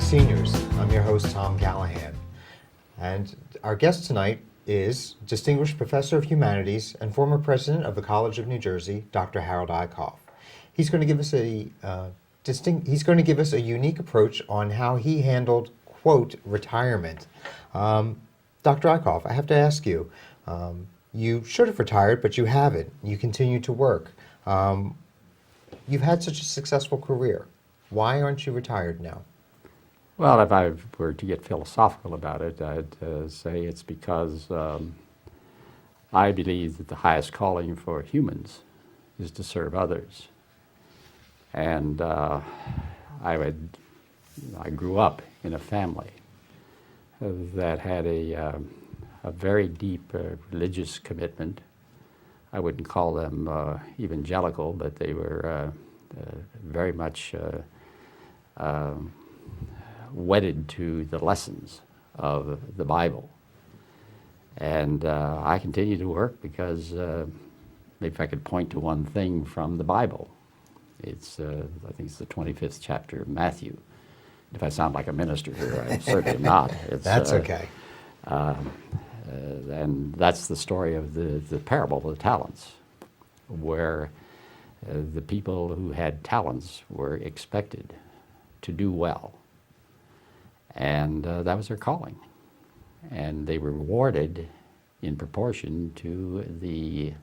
Seniors. I'm your host, Tom Callahan. And our guest tonight is Distinguished Professor of Humanities and former President of the College of New Jersey, Dr. Harold Eickhoff. He's going to give us a unique approach on how he handled, quote, retirement. Dr. Eickhoff, I have to ask you, you should have retired, but you haven't. You continue to work. You've had such a successful career. Why aren't you retired now? Well, if I were to get philosophical about it, I'd say it's because I believe that the highest calling for humans is to serve others. And I grew up in a family that had a very deep religious commitment. I wouldn't call them evangelical, but they were very much wedded to the lessons of the Bible. And I continue to work because maybe if I could point to one thing from the Bible, it's I think it's the 25th chapter of Matthew. If I sound like a minister here, I certainly am not. That's okay. And that's the story of the parable of the talents, where the people who had talents were expected to do well. And that was their calling. And they were rewarded in proportion to the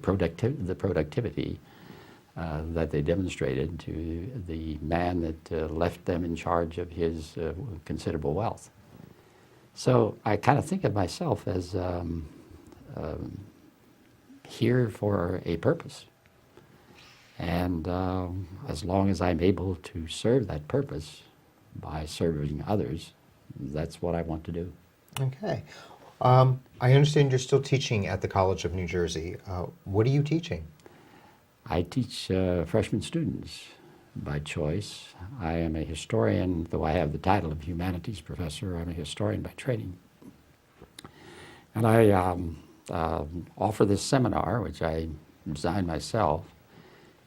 productivity that they demonstrated to the man that left them in charge of his considerable wealth. So I kind of think of myself as here for a purpose. And as long as I'm able to serve that purpose by serving others, that's what I want to do. Okay. I understand you're still teaching at the College of New Jersey. What are you teaching? I teach freshman students by choice. I am a historian, though I have the title of humanities professor. I'm a historian by training. And I offer this seminar, which I designed myself.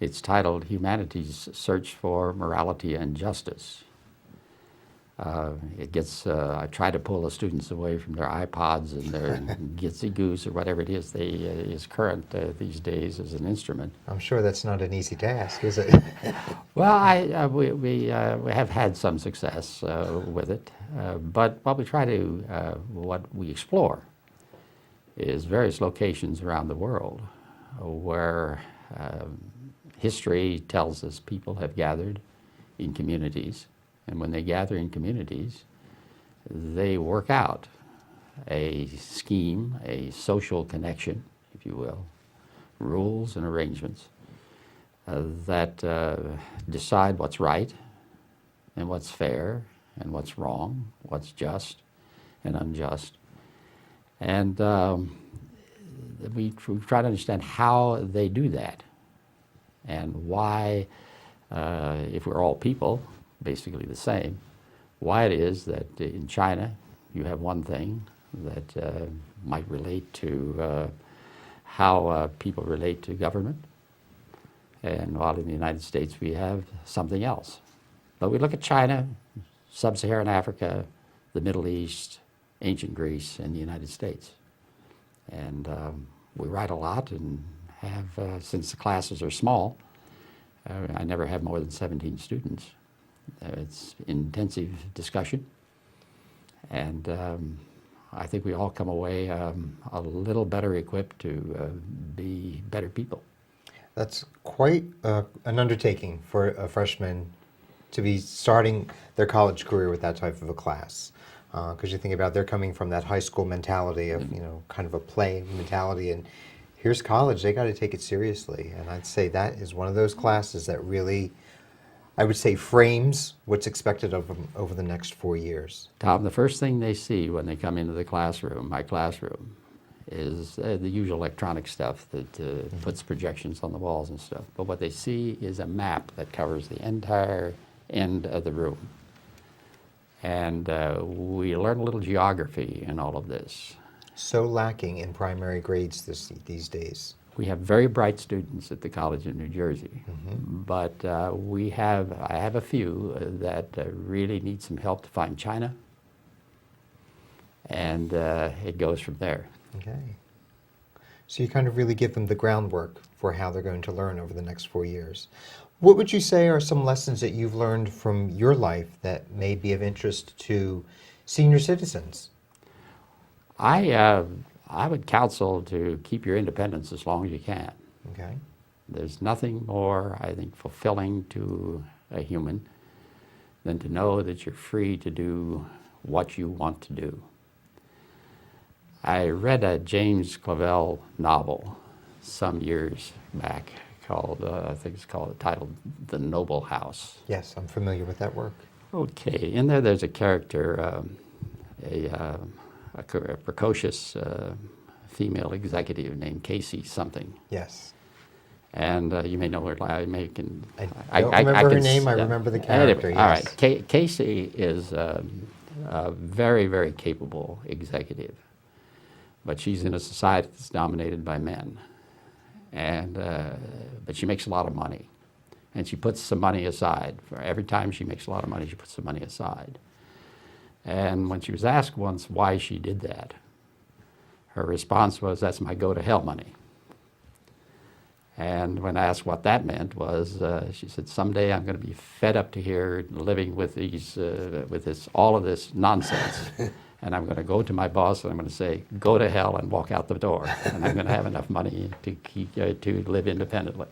It's titled Humanities Search for Morality and Justice. I try to pull the students away from their iPods and their Gitsy Goose or whatever it is is current these days as an instrument. I'm sure that's not an easy task, is it? Well, we have had some success with it, but what we explore is various locations around the world where history tells us people have gathered in communities. And when they gather in communities, they work out a scheme, a social connection, if you will, rules and arrangements that decide what's right and what's fair and what's wrong, what's just and unjust. And we try to understand how they do that and why, if we're all people, basically the same, why it is that in China you have one thing that might relate to how people relate to government, and while in the United States we have something else. But we look at China, Sub-Saharan Africa, the Middle East, ancient Greece, and the United States. And we write a lot and have, since the classes are small, I never have more than 17 students. It's intensive discussion, and I think we all come away a little better equipped to be better people. That's quite an undertaking for a freshman to be starting their college career with that type of a class. Because you think about they're coming from that high school mentality of, kind of a play mentality, and here's college, they got to take it seriously. And I'd say that is one of those classes that really, I would say, frames what's expected of them over the next 4 years. Tom, the first thing they see when they come into the classroom, my classroom, is the usual electronic stuff that puts projections on the walls and stuff. But what they see is a map that covers the entire end of the room. And we learn a little geography in all of this. So lacking in primary grades these days. We have very bright students at the College of New Jersey, but I have a few that really need some help to find China, and it goes from there. Okay. So you kind of really give them the groundwork for how they're going to learn over the next 4 years. What would you say are some lessons that you've learned from your life that may be of interest to senior citizens? I would counsel to keep your independence as long as you can. Okay. There's nothing more, I think, fulfilling to a human than to know that you're free to do what you want to do. I read a James Clavell novel some years back called, I think it's called, titled The Noble House. Yes, I'm familiar with that work. Okay, in there's a character, a precocious female executive named Casey something. Yes. And you may know her. I don't remember her can name. I yeah. remember the character. Anyway, Yes. all right. Casey is a very, very capable executive, but she's in a society that's dominated by men. And but she makes a lot of money, and she puts some money aside. For every time she makes a lot of money, she puts some money aside. And when she was asked once why she did that, her response was, "That's my go-to-hell money." And when asked what that meant was, she said, "Someday I'm going to be fed up to here living with all of this nonsense, and I'm going to go to my boss and I'm going to say, 'Go to hell,' and walk out the door, and I'm going to have enough money to live independently."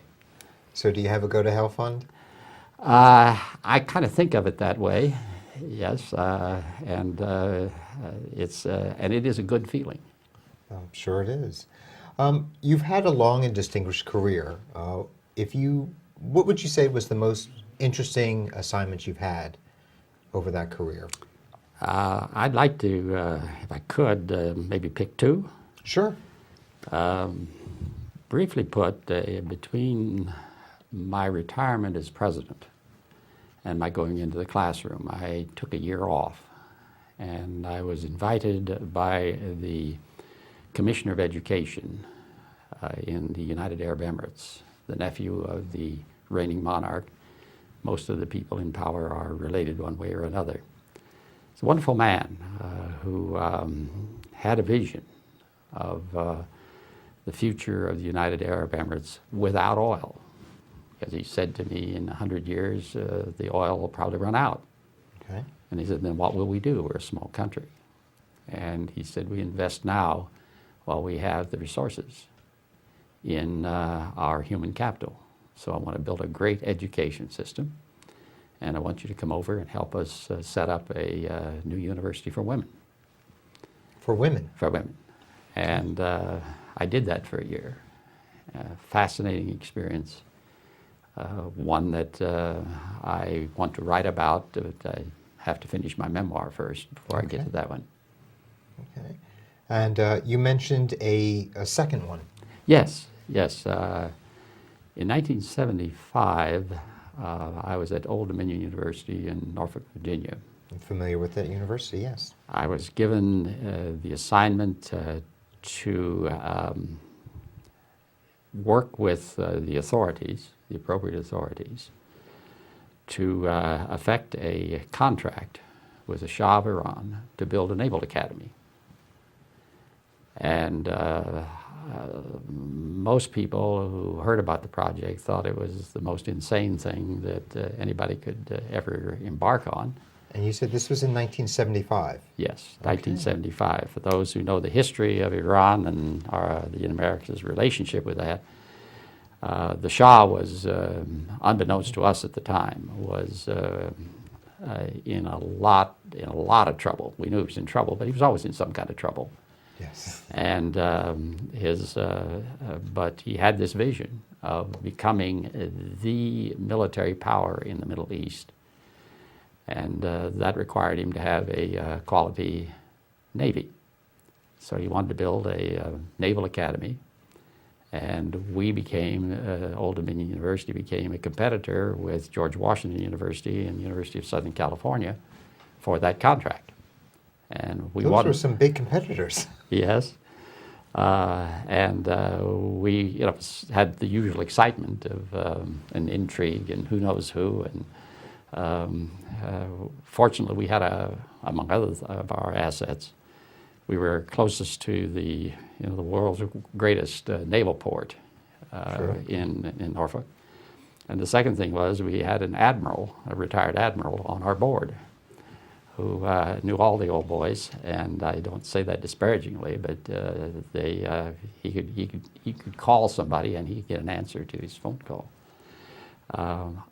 So do you have a Go to Hell fund? I kind of think of it that way, yes, and it is a good feeling. I'm sure it is. You've had a long and distinguished career. What would you say was the most interesting assignment you've had over that career? I'd like to, if I could, maybe pick two. Sure. Briefly put, between my retirement as president and my going into the classroom, I took a year off, and I was invited by the Commissioner of Education in the United Arab Emirates, the nephew of the reigning monarch. Most of the people in power are related one way or another. He's a wonderful man who had a vision of the future of the United Arab Emirates without oil. Because he said to me, in 100 years, the oil will probably run out. Okay. And he said, "Then what will we do? We're a small country." And he said, "We invest now while we have the resources in our human capital. So I want to build a great education system, and I want you to come over and help us set up a new university for women." For women? For women. And I did that for a year. Fascinating experience. One that I want to write about, but I have to finish my memoir first before I get to that one. Okay. And you mentioned a second one. Yes. In 1975, I was at Old Dominion University in Norfolk, Virginia. I'm familiar with that university, yes. I was given the assignment to work with the authorities, the appropriate authorities, to effect a contract with the Shah of Iran to build a naval academy. And most people who heard about the project thought it was the most insane thing that anybody could ever embark on. And you said this was in 1975? Yes, Okay. 1975. For those who know the history of Iran and the America's relationship with that, the Shah was, unbeknownst to us at the time, was in a lot of trouble. We knew he was in trouble, but he was always in some kind of trouble. Yes. And but he had this vision of becoming the military power in the Middle East, and that required him to have a quality navy. So he wanted to build a naval academy, and we became, Old Dominion University became a competitor with George Washington University and the University of Southern California for that contract. And we Those wanted, were some big competitors. yes. And we had the usual excitement of an intrigue and who knows who. And fortunately, we had, among others of our assets, we were closest to the world's greatest naval port in Norfolk. And the second thing was we had an admiral, a retired admiral, on our board who knew all the old boys, and I don't say that disparagingly, but he could call somebody and he'd get an answer to his phone call.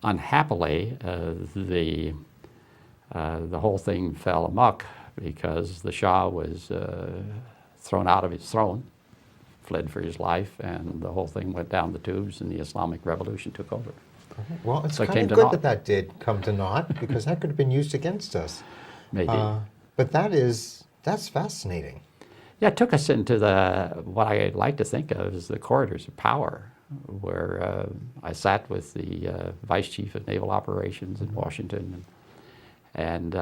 Unhappily, the whole thing fell amok because the Shah was thrown out of his throne, fled for his life, and the whole thing went down the tubes, and the Islamic Revolution took over. Well, it's So it kind came of to good naught. that did come to naught, because that could have been used against us. Maybe. But that's fascinating. Yeah, it took us into what I like to think of as the corridors of power, where I sat with the Vice Chief of Naval Operations in Washington, and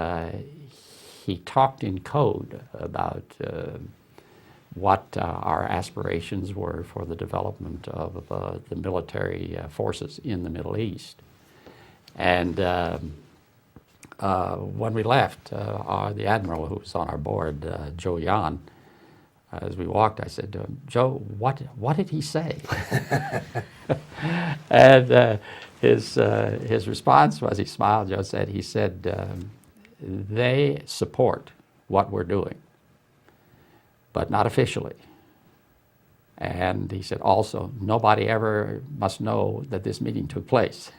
he talked in code about what our aspirations were for the development of the military forces in the Middle East. And when we left, the admiral who was on our board, Joe Yan, as we walked, I said to him, "Joe, what did he say?" And his response was, he smiled. Joe said, "They support what we're doing, but not officially." And he said, "Also, nobody ever must know that this meeting took place."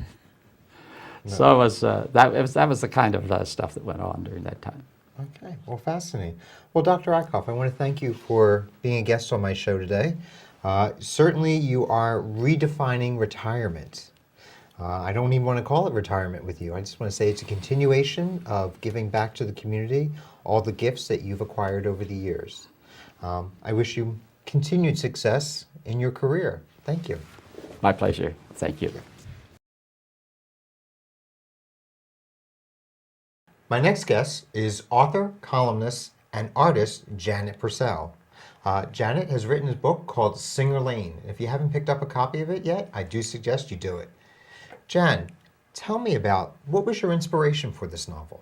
No. So that was the kind of stuff that went on during that time. Okay, well, fascinating. Well, Dr. Eickhoff, I want to thank you for being a guest on my show today. Certainly, you are redefining retirement. I don't even want to call it retirement with you. I just want to say it's a continuation of giving back to the community all the gifts that you've acquired over the years. I wish you continued success in your career. Thank you. My pleasure. Thank you. My next guest is author, columnist, and artist Janet Purcell. Janet has written a book called Singer Lane. If you haven't picked up a copy of it yet, I do suggest you do it. Jan, tell me about, what was your inspiration for this novel?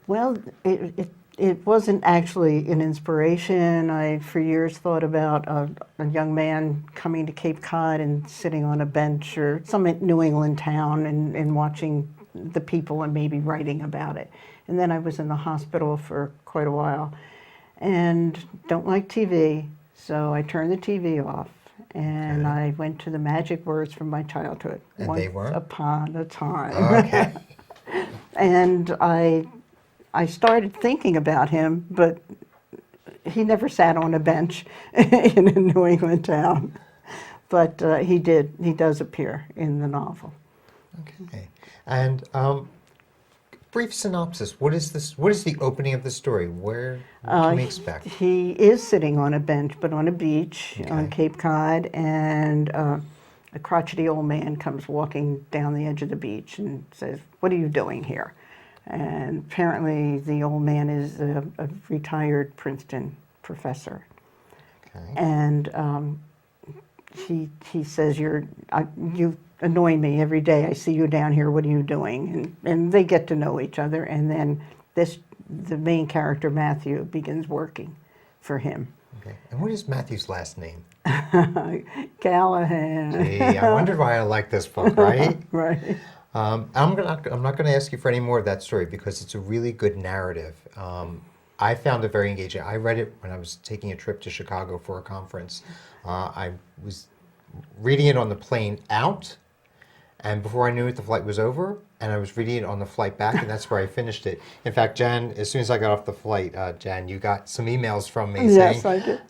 Well, it wasn't actually an inspiration. I, for years, thought about a young man coming to Cape Cod and sitting on a bench or some New England town and watching the people and maybe writing about it. And then I was in the hospital for quite a while and don't like TV, so I turned the TV off and I went to the magic words from my childhood. And they were? Once upon a time. Okay. And I started thinking about him, but he never sat on a bench in a New England town. But he does appear in the novel. Okay. And brief synopsis. What is this? What is the opening of the story? What can we expect? He is sitting on a bench, but on a beach on Cape Cod, and a crotchety old man comes walking down the edge of the beach and says, "What are you doing here?" And apparently the old man is a retired Princeton professor. Okay. And he says, you annoy me every day. I see you down here. What are you doing?" And they get to know each other. And then the main character, Matthew, begins working for him. Okay. And what is Matthew's last name? Callahan. Gee, I wondered why I like this book, right? Right. I'm not going to ask you for any more of that story because it's a really good narrative. I found it very engaging. I read it when I was taking a trip to Chicago for a conference. I was reading it on the plane out, and before I knew it, the flight was over, and I was reading it on the flight back, and that's where I finished it. In fact, Jan, as soon as I got off the flight, Jan, you got some emails from me Yes, saying, I did.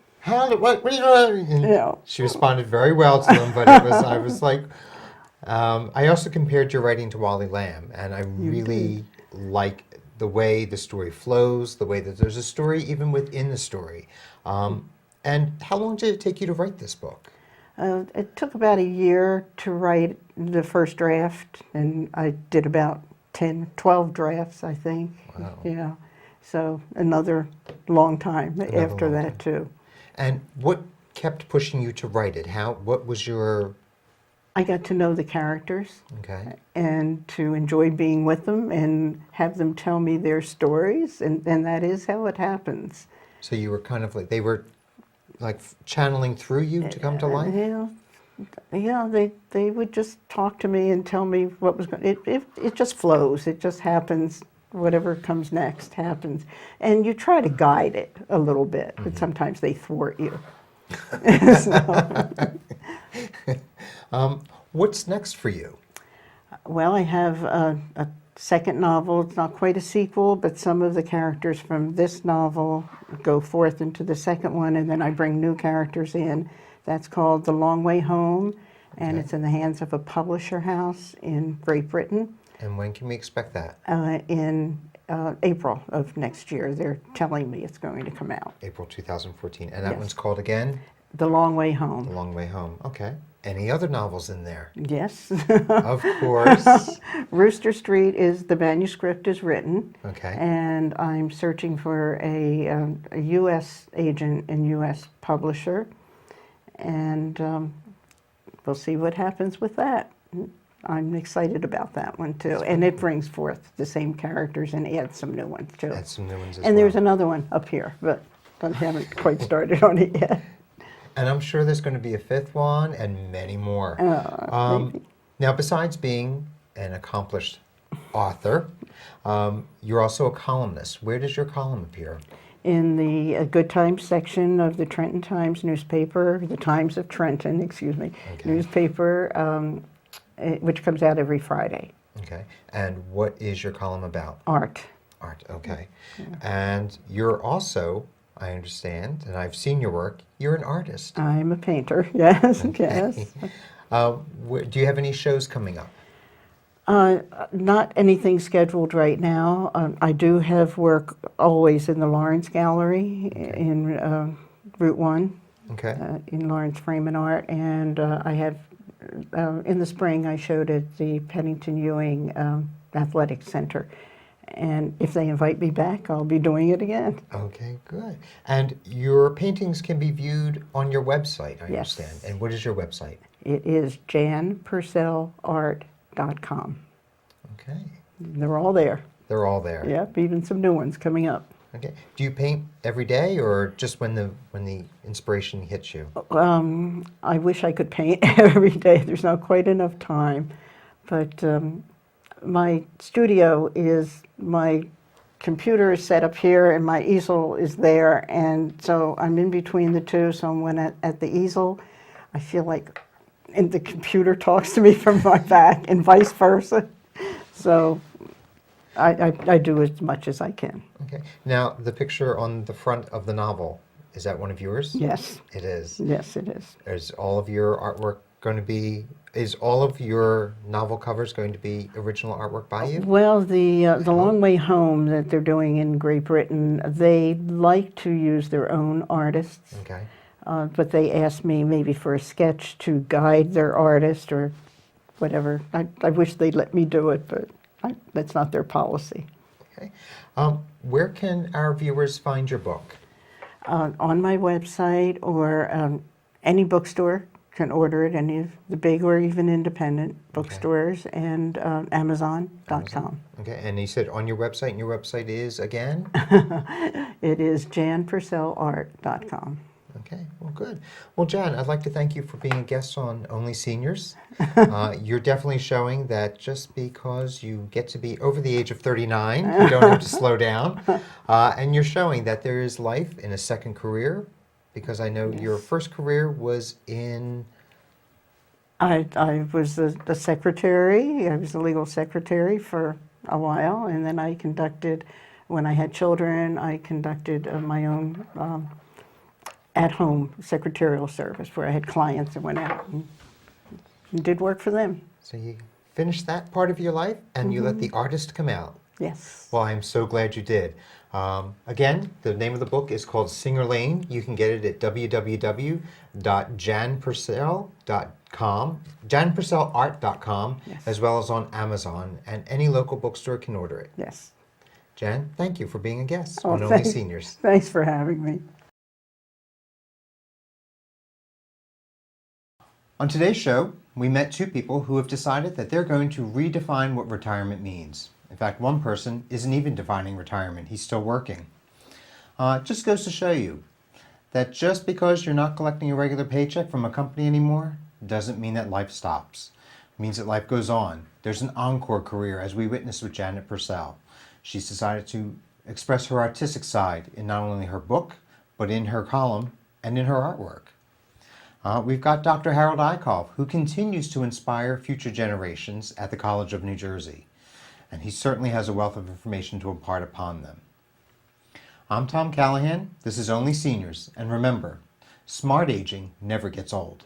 what are you doing? And Yeah. she responded very well to them, but I was like, I also compared your writing to Wally Lamb, and I really like the way the story flows, the way that there's a story even within the story. And how long did it take you to write this book? It took about a year to write the first draft, and I did about 12 drafts, I think. Wow. Yeah. So another long time after long that, too. And what kept pushing you to write it? What was your, I got to know the characters okay, and to enjoy being with them and have them tell me their stories, and that is how it happens. so you were kind of like, they were like channeling through you to come to life? They would just talk to me and tell me what was going. It just flows. It just happens. Whatever comes next happens, and you try to guide it a little bit, but sometimes they thwart you. What's next for you? Well, I have a second novel. It's not quite a sequel, but some of the characters from this novel go forth into the second one, and then I bring new characters in. That's called The Long Way Home, and Okay. it's in the hands of a publisher house in Great Britain And when can we expect that? in April of next year. They're telling me it's going to come out. April 2014. And that Yes. one's called again? The Long Way The Home. Long Way Home. Okay. Any other novels in there? Yes. Of course. Rooster Street is, the manuscript is written. Okay. And I'm searching for a U.S. agent and U.S. publisher. And we'll see what happens with that. I'm excited about that one too. And it brings forth the same characters and adds some new ones too. Add some new ones as And well. there's another one up here, but I haven't quite started on it yet. And I'm sure there's going to be a fifth one and many more. Maybe. Now, besides being an accomplished author, you're also a columnist. Where does your column appear? In the Good Times section of the Trenton Times newspaper, the Times of Trenton, excuse me, Okay. newspaper, which comes out every Friday. Okay. And what is your column about? Art. Art. Okay. And you're also, I understand, and I've seen your work, you're an artist. I'm a painter, yes, yes. Do you have any shows coming up? Not anything scheduled right now. I do have work always in the Lawrence Gallery in Route 1 Okay. in Lawrence Frame and Art, and I have, in the spring, I showed at the Pennington Ewing Athletic Center. And if they invite me back, I'll be doing it again. Okay, good. And your paintings can be viewed on your website, I Yes. understand. And what is your website? It is janpurcellart.com. Okay. They're all there. They're all there. Yep, even some new ones coming up. Okay. Do you paint every day or just when the inspiration hits you? I wish I could paint every day. There's not quite enough time. But my studio is, my computer is set up here and my easel is there. And so I'm in between the two. So when at the easel, I feel like and the computer talks to me from my back and vice versa. So I do as much as I can. Okay. Now, the picture on the front of the novel, is that one of yours? Yes, It is. yes, it is. Is all of your artwork going to be, is all of your novel covers going to be original artwork by you? Well, the Long Way Home that they're doing in Great Britain, they like to use their own artists, Okay. but they asked me maybe for a sketch to guide their artist or whatever. I wish they'd let me do it, but that's not their policy. Okay. Where can our viewers find your book? On my website or any bookstore can order it, any of the big or even independent bookstores, and Amazon.com. Okay, and you said on your website, and your website is again? It is janpurcellart.com. Okay, well, good. Well, Jan, I'd like to thank you for being a guest on Only Seniors. You're definitely showing that just because you get to be over the age of 39, you don't have to slow down. And you're showing that there is life in a second career, because I know your first career was in... I was the secretary. I was the legal secretary for a while, and then I conducted, when I had children, I conducted my own at-home secretarial service where I had clients and went out and did work for them. So you finished that part of your life, and you let the artist come out. Yes. Well, I'm so glad you did. Again, the name of the book is called Singer Lane. You can get it at www.janpurcell.com, janpurcellart.com, Yes. as well as on Amazon, and any local bookstore can order it. Yes. Jan, thank you for being a guest Oh, on Only Seniors. Thanks for having me. On today's show, we met two people who have decided that they're going to redefine what retirement means. In fact, one person isn't even defining retirement, he's still working. It just goes to show you that just because you're not collecting a regular paycheck from a company anymore doesn't mean that life stops. It means that life goes on. There's an encore career, as we witnessed with Janet Purcell. She's decided to express her artistic side in not only her book, but in her column and in her artwork. We've got Dr. Harold Eickhoff, who continues to inspire future generations at the College of New Jersey. And he certainly has a wealth of information to impart upon them. I'm Tom Callahan. This is Only Seniors. And remember, smart aging never gets old.